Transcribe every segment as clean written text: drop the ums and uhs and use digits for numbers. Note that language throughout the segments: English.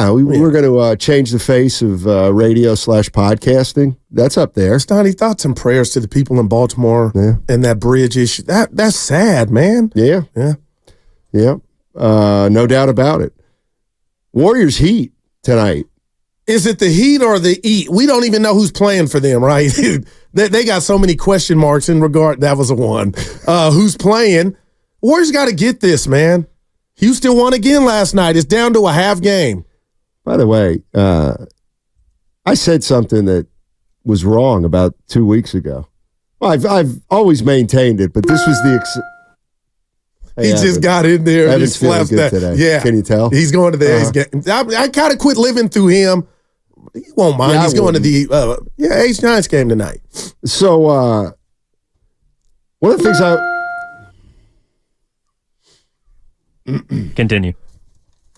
Yeah, we're going to change the face of radio/podcasting. That's up there. Steiny, thoughts and prayers to the people in Baltimore and that bridge issue. That's sad, man. Yeah. No doubt about it. Warriors Heat tonight. Is it the Heat or the Eat? We don't even know who's playing for them, right? They got so many question marks in regard. That was a one. Who's playing? Warriors got to get this, man. Houston won again last night. It's down to a half game. By the way, I said something that was wrong about 2 weeks ago. Well, I've always maintained it, but this was the he just got in there and just slapped that. Today. Yeah. Can you tell? He's going to the A's game. I kind of quit living through him. He won't mind. He's going to the A's Giants game tonight. So one of the things Continue.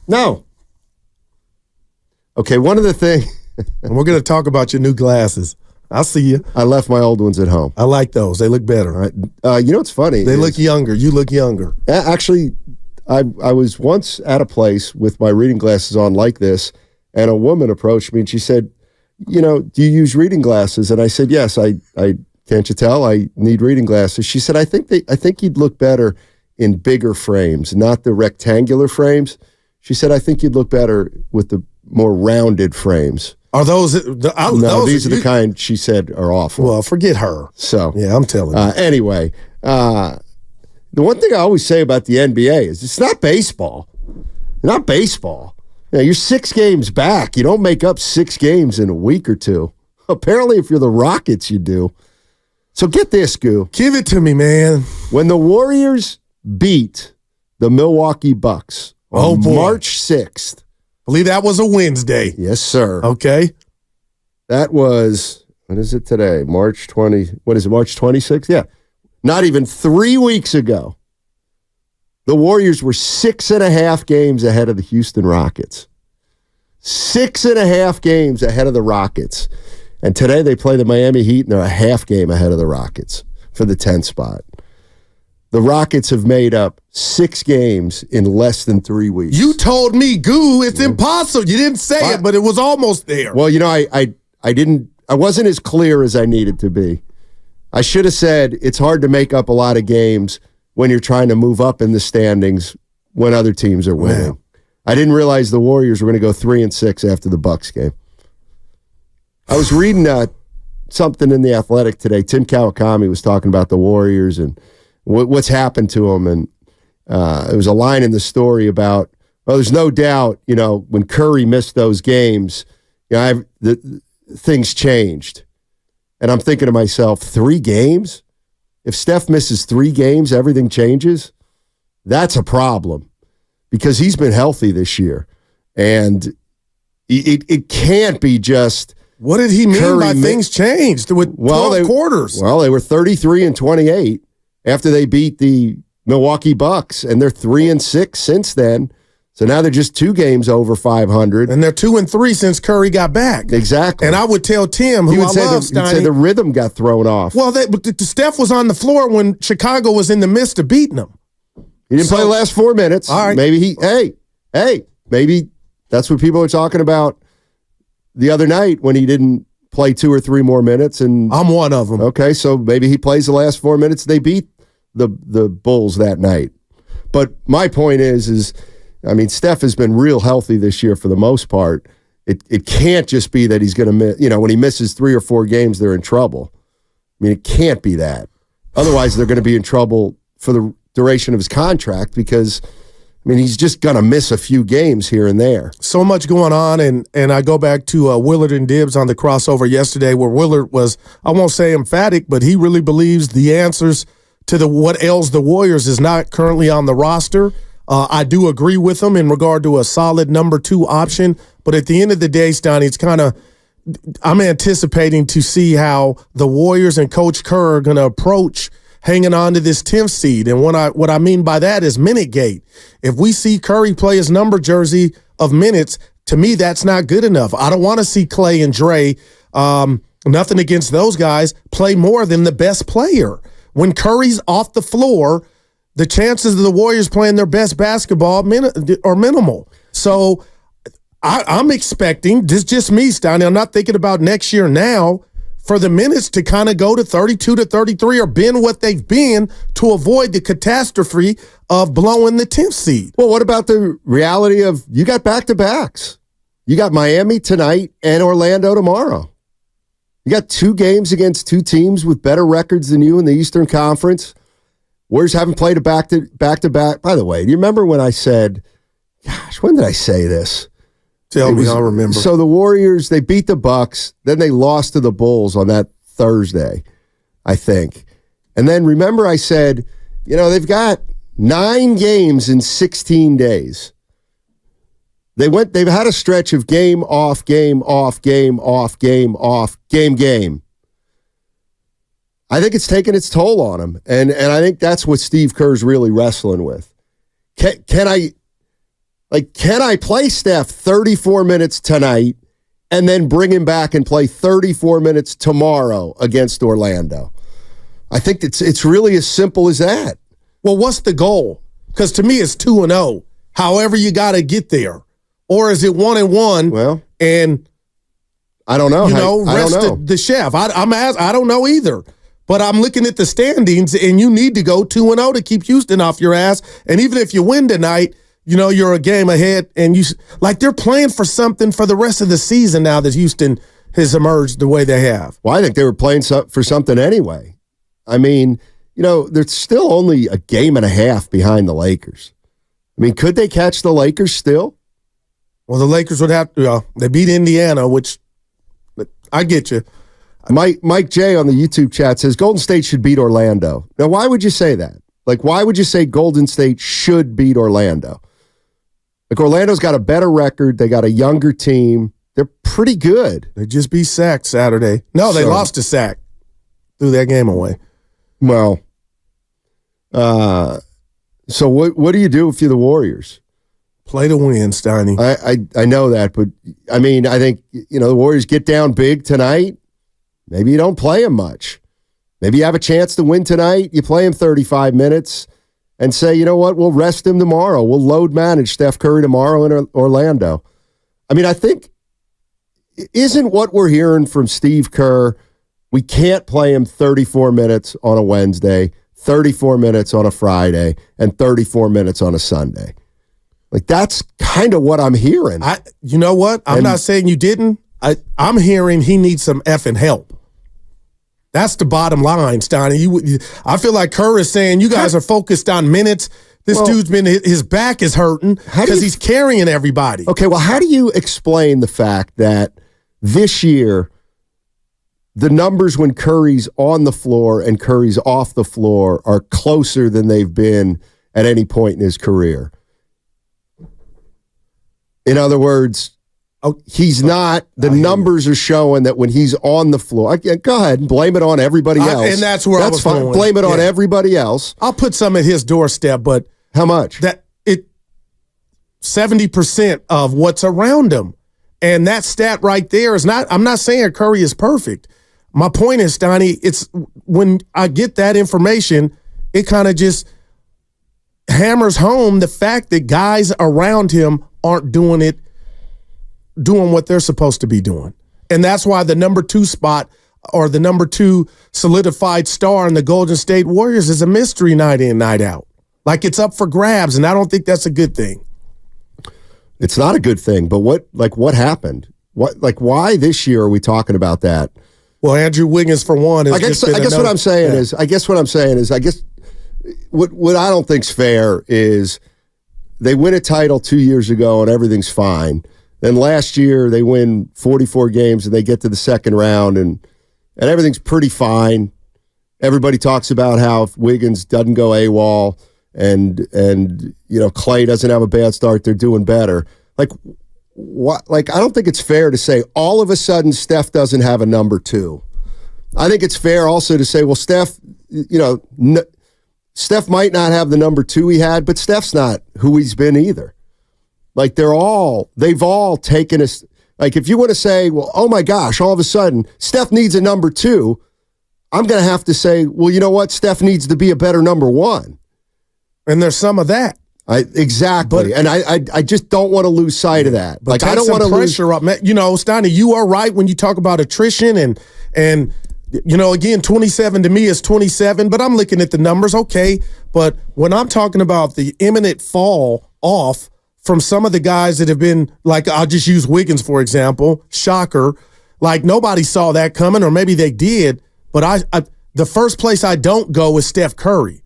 No. Okay, one of the things... And we're going to talk about your new glasses. I'll see you. I left my old ones at home. I like those. They look better. Right. You know what's funny? They look younger. You look younger. Actually, I was once at a place with my reading glasses on like this, and a woman approached me and she said, do you use reading glasses? And I said, yes, I can't you tell? I need reading glasses. She said, I think you'd look better in bigger frames, not the rectangular frames. She said, I think you'd look better with the more rounded frames. Are those? These are the kind she said are awful. Well, forget her. So yeah, I'm telling you. Anyway, the one thing I always say about the NBA is it's not baseball. Not baseball. You're 6 games back. You don't make up 6 games in a week or two. Apparently, if you're the Rockets, you do. So get this, Goo. Give it to me, man. When the Warriors beat the Milwaukee Bucks on March 6th. I believe that was a Wednesday. Yes, sir. Okay. That was, what is it today? March 26th? Yeah. Not even 3 weeks ago. The Warriors were 6.5 games ahead of the Houston Rockets. 6.5 games ahead of the Rockets. And today they play the Miami Heat, and they're a half game ahead of the Rockets for the 10th spot. The Rockets have made up 6 games in less than 3 weeks. You told me, Goo, it's impossible. You didn't say it, but it was almost there. Well, I wasn't as clear as I needed to be. I should have said it's hard to make up a lot of games when you're trying to move up in the standings when other teams are winning. Wow. I didn't realize the Warriors were going to go 3-6 after the Bucks game. I was reading something in The Athletic today. Tim Kawakami was talking about the Warriors and what's happened to them. And there was a line in the story about, there's no doubt, when Curry missed those games, things changed. And I'm thinking to myself, 3 games? If Steph misses 3 games, everything changes? That's a problem because he's been healthy this year. And it can't be just... What did he mean by things changed with 12 quarters? Well, they were 33-28 after they beat the Milwaukee Bucks, and they're 3-6 since then. So now they're just 2 games over 500. And they're 2-3 since Curry got back. Exactly. And I would tell Tim, who I love, Steiny. He'd say the rhythm got thrown off. Well, Steph was on the floor when Chicago was in the midst of beating them. He didn't play the last 4 minutes. All right. Maybe maybe that's what people are talking about the other night when he didn't play 2 or 3 more minutes. And I'm one of them. Okay, so maybe he plays the last 4 minutes. They beat the Bulls that night. But my point is Steph has been real healthy this year for the most part. It can't just be that he's going to miss, when he misses 3 or 4 games, they're in trouble. It can't be that. Otherwise, they're going to be in trouble for the duration of his contract because, he's just going to miss a few games here and there. So much going on, and I go back to Willard and Dibbs on the crossover yesterday where Willard was, I won't say emphatic, but he really believes the answers to what ails the Warriors is not currently on the roster. I do agree with him in regard to a solid number 2 option, but at the end of the day, Steiny, it's kind of, I'm anticipating to see how the Warriors and Coach Kerr are going to approach hanging on to this 10th seed. And what I mean by that is minute gate. If we see Curry play his number jersey of minutes, to me, that's not good enough. I don't want to see Klay and Dre, nothing against those guys, play more than the best player. When Curry's off the floor, the chances of the Warriors playing their best basketball are minimal. So I'm expecting, this is just me, Steiny, I'm not thinking about next year now, for the minutes to kind of go to 32 to 33 or been what they've been to avoid the catastrophe of blowing the 10th seed. Well, what about the reality of you got back-to-backs? You got Miami tonight and Orlando tomorrow. You got 2 games against 2 teams with better records than you in the Eastern Conference. Warriors haven't played a back-to-back. By the way, do you remember when I said, gosh, when did I say this? Tell me, I'll remember. So the Warriors, they beat the Bucks, then they lost to the Bulls on that Thursday, I think. And then remember I said, they've got 9 games in 16 days. They've had a stretch of game off, game off, game off, game off, game. I think it's taken its toll on him. And I think that's what Steve Kerr's really wrestling with. Can I play Steph 34 minutes tonight and then bring him back and play 34 minutes tomorrow against Orlando? I think it's really as simple as that. Well, what's the goal? Because to me, it's 2-0. However you got to get there. Or is it 1-1? Well, and I don't know. Rest the chef. I don't know either. But I'm looking at the standings, and you need to go 2-0 to keep Houston off your ass. And even if you win tonight, you're a game ahead, and they're playing for something for the rest of the season now that Houston has emerged the way they have. Well, I think they were playing for something anyway. I mean, they're still only a game and a half behind the Lakers. I mean, could they catch the Lakers still? Well, the Lakers would have to. They beat Indiana, which I get you. Mike J on the YouTube chat says Golden State should beat Orlando. Now, why would you say that? Why would you say Golden State should beat Orlando? Orlando's got a better record. They got a younger team. They're pretty good. They just beat Sac Saturday. No, they lost to Sac. Threw that game away. Well, so what do you do if you're the Warriors? Play to win, Steiny. I know that, but I mean, I think, the Warriors get down big tonight. Maybe you don't play them much. Maybe you have a chance to win tonight. You play him 35 minutes and say, you know what, we'll rest him tomorrow. We'll load manage Steph Curry tomorrow in Orlando. I mean, I think, isn't what we're hearing from Steve Kerr, we can't play him 34 minutes on a Wednesday, 34 minutes on a Friday, and 34 minutes on a Sunday. That's kind of what I'm hearing. You know what? I'm not saying you didn't. I'm hearing he needs some effing help. That's the bottom line, Steiny. I feel like Kerr is saying you guys are focused on minutes. This dude's his back is hurting because he's carrying everybody. Okay, well, how do you explain the fact that this year the numbers when Curry's on the floor and Curry's off the floor are closer than they've been at any point in his career? In other words, he's not. The numbers are showing that when he's on the floor. Go ahead and blame it on everybody else. And that's where I was fine. going. Blame it on everybody else. I'll put some at his doorstep, but how much? 70% of what's around him, and that stat right there is not. I'm not saying Curry is perfect. My point is, Steiny, it's when I get that information, it kind of just hammers home the fact that guys around him aren't doing what they're supposed to be doing. And that's why the number 2 spot or the number 2 solidified star in the Golden State Warriors is a mystery night in, night out. It's up for grabs, and I don't think that's a good thing. It's not a good thing, but what happened? Why this year are we talking about that? Well, Andrew Wiggins, for one, is what I'm saying is what I don't think's fair is they win a title 2 years ago and everything's fine. Then last year they win 44 games and they get to the second round and everything's pretty fine. Everybody talks about how if Wiggins doesn't go AWOL and Klay doesn't have a bad start, they're doing better. What? I don't think it's fair to say all of a sudden Steph doesn't have a number 2. I think it's fair also to say, well, Steph, Steph might not have the number 2 he had, but Steph's not who he's been either. They've all taken us. If you want to say, well, oh my gosh, all of a sudden Steph needs a number 2, I'm going to have to say, well, you know what? Steph needs to be a better number 1. And there's some of that. Exactly. And I just don't want to lose sight of that. But like, I don't want to lose. Up. You know, Steiny, you are right when you talk about attrition and you know, again, 27 to me is 27, but I'm looking at the numbers. Okay. But when I'm talking about the imminent fall off from some of the guys that have been, like, I'll just use Wiggins, for example, shocker. Like, nobody saw that coming, or maybe they did. But I the first place I don't go is Steph Curry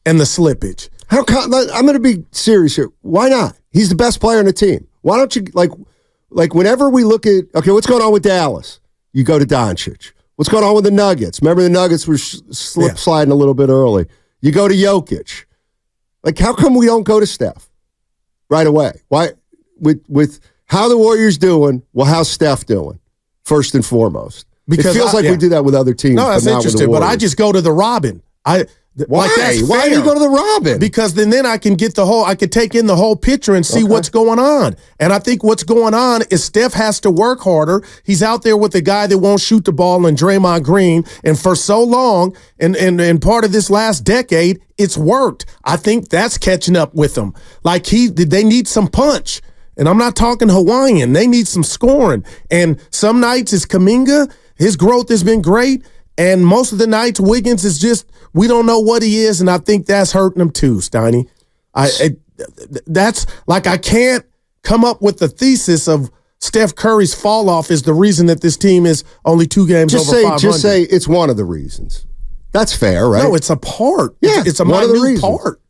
and the slippage. I'm going to be serious here. Why not? He's the best player on the team. Why don't you, like whenever we look at, okay, what's going on with Dallas? You go to Doncic. What's going on with the Nuggets? Remember, the Nuggets were sliding a little bit early. You go to Jokic. Like, how come we don't go to Steph right away? Why? With how the Warriors doing, well, how's Steph doing, first and foremost? Because it feels like we do that with other teams. No, that's interesting, but I just go to the Robin. Why? Like, why do you go to the Robin? Because then I can get I could take in the whole picture and see what's going on. And I think what's going on is Steph has to work harder. He's out there with a guy that won't shoot the ball and Draymond Green. And for so long, and part of this last decade, it's worked. I think that's catching up with him. Like, they need some punch. And I'm not talking Hawaiian. They need some scoring. And some nights it's Kuminga. His growth has been great. And most of the nights, Wiggins is just, we don't know what he is, and I think that's hurting him too, Steiny. That's like, I can't come up with the thesis of Steph Curry's fall off is the reason that this team is only 2 games over 500. Just say it's one of the reasons. That's fair, right? No, it's a part. Yeah, it's a minute part.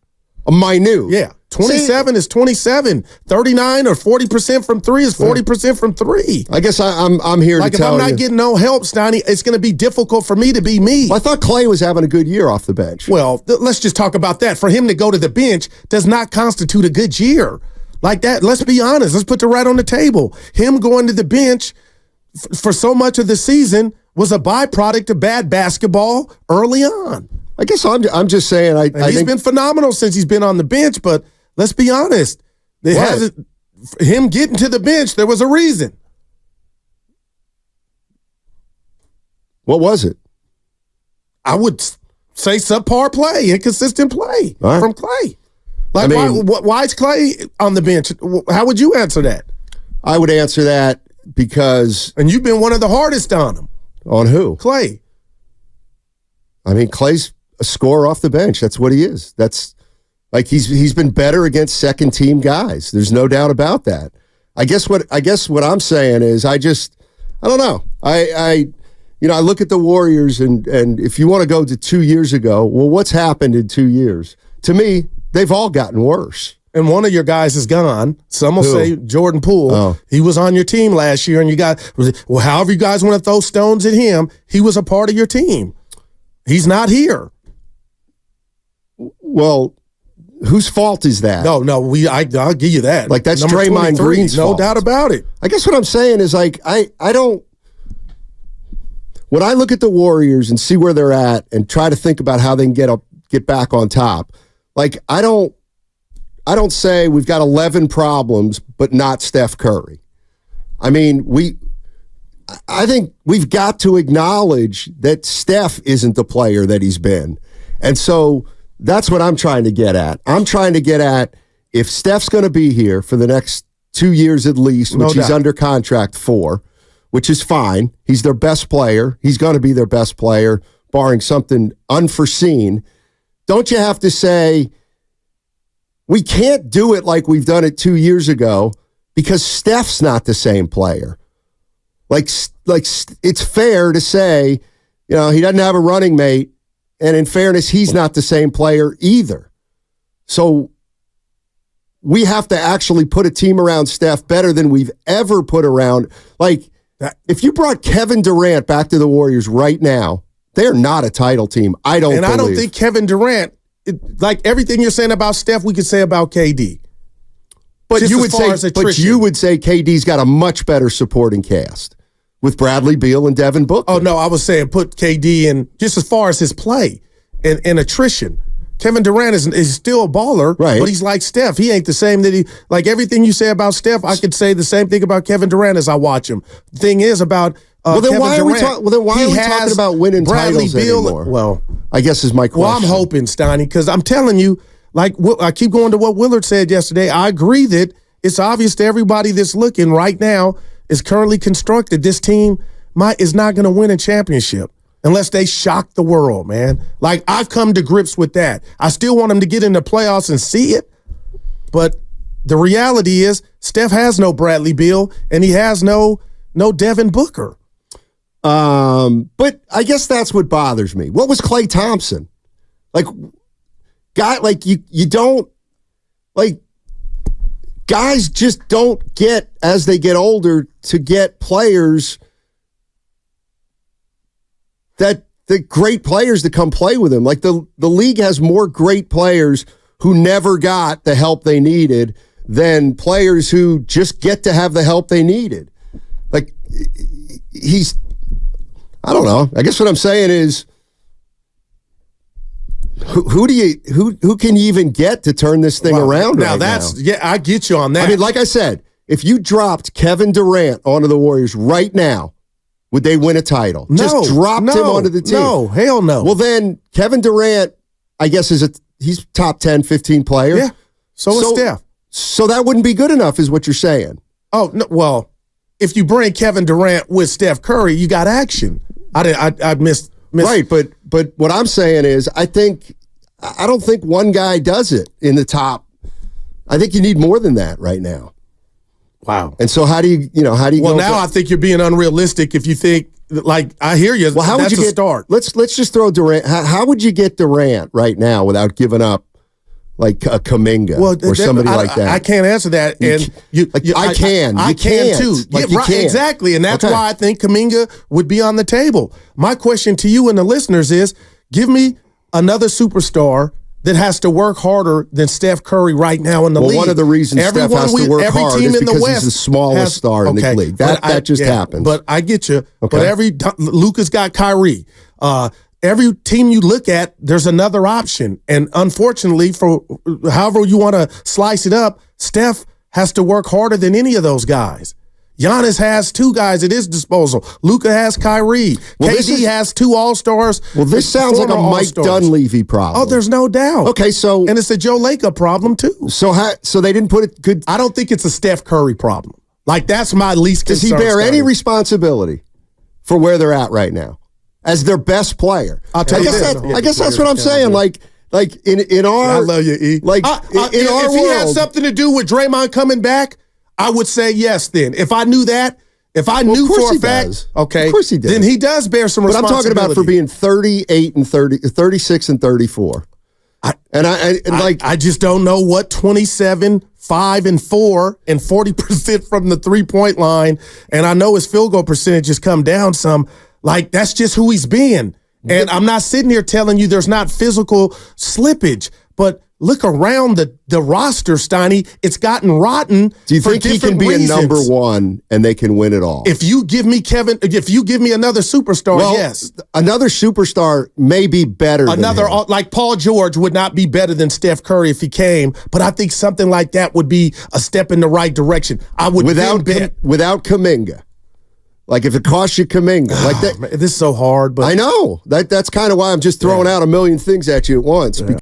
A minute. Yeah. 27 is 27. 39 or 40% from 3 is 40% from 3. I guess I'm here to tell you. Like, if I'm not getting no help, Steiny, it's going to be difficult for me to be me. Well, I thought Klay was having a good year off the bench. Well, let's just talk about that. For him to go to the bench does not constitute a good year. Like that, let's be honest. Let's put it right on the table. Him going to the bench for so much of the season was a byproduct of bad basketball early on. I guess I'm just saying. He's been phenomenal since he's been on the bench, but let's be honest. Him getting to the bench, there was a reason. What was it? I would say subpar play, inconsistent play from Klay. Like, why is Klay on the bench? How would you answer that? I would answer that because... And you've been one of the hardest on him. On who? Klay. I mean, Klay's a scorer off the bench. That's what he is. That's like he's been better against second team guys. There's no doubt about that. I guess what I'm saying is I don't know. I look at the Warriors and if you want to go to 2 years ago, well, what's happened in 2 years? To me, they've all gotten worse. And one of your guys is gone. Some will say Jordan Poole. Oh. He was on your team last year, and you got, well, however you guys want to throw stones at him, he was a part of your team. He's not here. Well, whose fault is that? No, I'll give you that. Like, that's Draymond Green's fault. No doubt about it. I guess what I'm saying is, like, I don't. When I look at the Warriors and see where they're at and try to think about how they can get back on top, like, I don't say we've got 11 problems, but not Steph Curry. I mean, I think we've got to acknowledge that Steph isn't the player that he's been. And so that's what I'm trying to get at. I'm trying to get at, if Steph's going to be here for the next 2 years at least, which he's under contract for, which is fine. He's their best player. He's going to be their best player, barring something unforeseen. Don't you have to say, we can't do it like we've done it 2 years because Steph's not the same player. Like it's fair to say, he doesn't have a running mate, and in fairness, he's not the same player either. So we have to actually put a team around Steph better than we've ever put around. Like, if you brought Kevin Durant back to the Warriors right now, they're not a title team. I don't think Kevin Durant, like everything you're saying about Steph, we could say about KD. But you would say KD's got a much better supporting cast with Bradley Beal and Devin Booker. Oh, no, I was saying put KD in just as far as his play and attrition. Kevin Durant is still a baller, right? But he's like Steph. He ain't the same like everything you say about Steph, I could say the same thing about Kevin Durant as I watch him. The thing is about Kevin Durant. Why are we talking about winning Bradley titles Beal anymore? Well, I guess is my question. Well, I'm hoping, Steiny, because I'm telling you, like I keep going to what Willard said yesterday. I agree that it's obvious to everybody that's looking right now is currently constructed. This team is not going to win a championship unless they shock the world, man. Like, I've come to grips with that. I still want them to get in the playoffs and see it, but the reality is Steph has no Bradley Beal and he has no Devin Booker. But I guess that's what bothers me. What was Klay Thompson? Like, you don't, like, guys just don't get, as they get older, to get players that the great players to come play with him. Like, the league has more great players who never got the help they needed than players who just get to have the help they needed. Like, I don't know. I guess what I'm saying is, who can you even get to turn this thing around right now? Yeah, I get you on that. I mean, like I said, if you dropped Kevin Durant onto the Warriors right now, would they win a title? Just dropped him onto the team. No, hell no. Well, then Kevin Durant, I guess, he's top 10, 15 player. Yeah. So is Steph. So that wouldn't be good enough, is what you're saying. Oh, no, well, if you bring Kevin Durant with Steph Curry, you got action. I missed. Right, but what I'm saying is, I don't think one guy does it in the top. I think you need more than that right now. Wow. And so how do you Well, now I think you're being unrealistic if you think, like, I hear you. Well, how would you start? Let's just throw Durant. How would you get Durant right now without giving up like a Kuminga or somebody like that? I can't answer that. And I can. I can too. Like, yeah, right, exactly. And that's why I think Kuminga would be on the table. My question to you and the listeners is, give me another superstar that has to work harder than Steph Curry right now in the league. Well, one of the reasons Steph has to work hard is because he's the smallest star in the league. That just happens. But I get you. Okay. But Luka's got Kyrie. Every team you look at, there's another option. And unfortunately, for however you want to slice it up, Steph has to work harder than any of those guys. Giannis has two guys at his disposal. Luka has Kyrie. KD has two All-Stars. Well, this sounds like a Mike Dunleavy problem. Oh, there's no doubt. Okay, so... And it's a Joe Lacob problem, too. So they didn't put it good... I don't think it's a Steph Curry problem. Like, that's my least concern. Does he bear any responsibility for where they're at right now as their best player? I'll tell you this. I guess that's what I'm saying. Like in our... I love you, E. Like, in our world... If he had something to do with Draymond coming back, I would say yes then. If I knew that, if I knew for a fact, okay, of course he does. Then he does bear some responsibility. But I'm talking about for being 38 and 36 and 34. I just don't know what 27, 5 and 4 and 40% from the 3-point line. And I know his field goal percentage has come down some. Like, that's just who he's been. And I'm not sitting here telling you there's not physical slippage, but look around the roster, Steiny. It's gotten rotten. Do you think he can be reasons. a number one and they can win it all? If you give me another superstar, yes. Another superstar may be better than him. Like Paul George would not be better than Steph Curry if he came, but I think something like that would be a step in the right direction. I would without Kuminga. Like, if it costs you Kuminga. Like that. This is so hard. But I know. That's kind of why I'm just throwing out a million things at you at once.